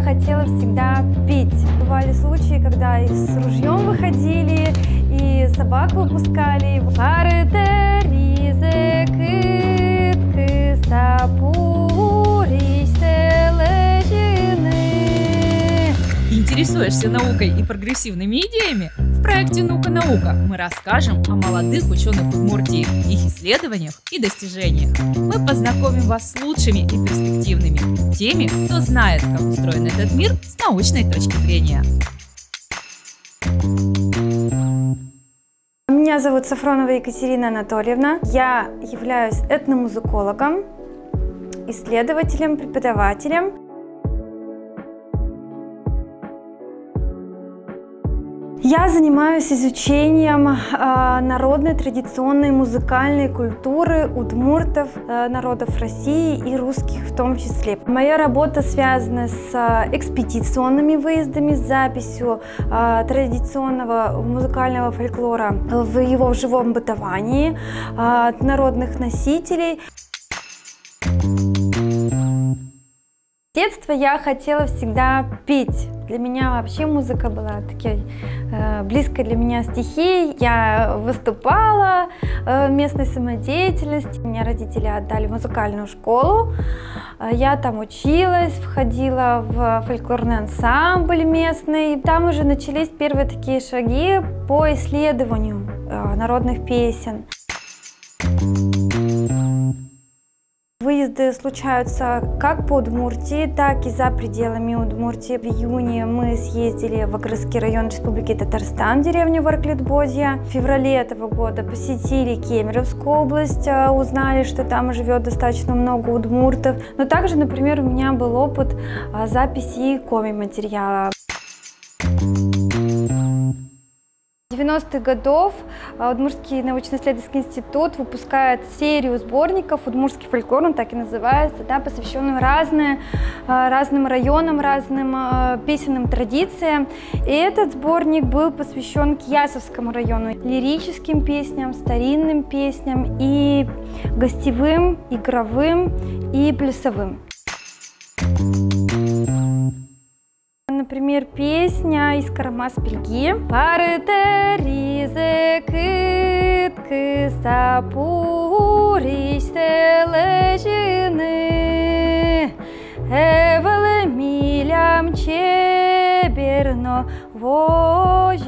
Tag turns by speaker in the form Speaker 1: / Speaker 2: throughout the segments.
Speaker 1: хотела всегда петь. Бывали случаи, когда и с ружьем выходили, и собак выпускали.
Speaker 2: Интересуешься наукой и прогрессивными идеями? В проекте «Ну-ка, наука» мы расскажем о молодых ученых Удмуртии, их исследованиях и достижениях. Мы познакомим вас с лучшими и перспективными, теми, кто знает, как устроен этот мир с научной точки зрения.
Speaker 1: Меня зовут Сафронова Екатерина Анатольевна. Я являюсь этномузыкологом, исследователем, преподавателем. Я занимаюсь изучением народной традиционной музыкальной культуры удмуртов, народов России и русских в том числе. Моя работа связана с экспедиционными выездами, с записью традиционного музыкального фольклора в его живом бытовании от народных носителей. С детства я хотела всегда петь. Для меня вообще музыка была такой близкой для меня стихией. Я выступала в местной самодеятельности. Меня родители отдали в музыкальную школу. Я там училась, входила в фольклорный ансамбль местный. Там уже начались первые такие шаги по исследованию народных песен. Выезды случаются как по Удмуртии, так и за пределами Удмуртии. В июне мы съездили в Агрызский район Республики Татарстан, деревню Варклетбодья. В феврале этого года посетили Кемеровскую область, узнали, что там живет достаточно много удмуртов. Но также, например, у меня был опыт записи и коми-материала. В 90-х годов Удмуртский научно-исследовательский институт выпускает серию сборников «Удмуртский фольклор», он так и называется, да, посвященным разным районам, разным песенным традициям. И этот сборник был посвящен Киясовскому району, лирическим песням, старинным песням и гостевым, игровым и плясовым. Например, песня из Карамас-Пельги. Парытеризе кытки сапуриш сележины эвеле милям чеберно вожьосмы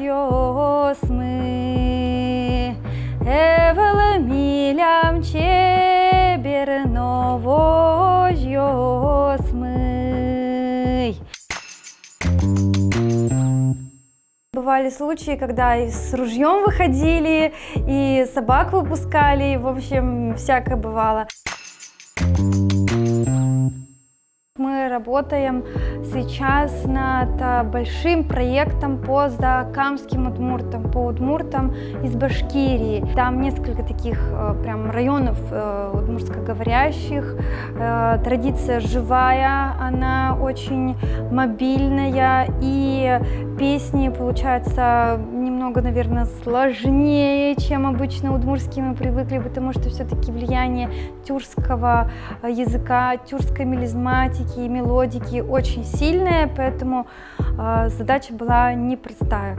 Speaker 1: эвеле милям чеберно вожьосмы. Бывали случаи, когда и с ружьем выходили, и собак выпускали, в общем, всякое бывало. Мы работаем сейчас над большим проектом по закамским удмуртам, по удмуртам из Башкирии. Там несколько таких прям районов удмуртскоговорящих. Традиция живая, она очень мобильная, и песни получаются немного, наверное, сложнее, чем обычно удмуртские мы привыкли, потому что все-таки влияние тюркского языка, тюркской мелизматики и мелодики очень сильное, поэтому задача была непростая.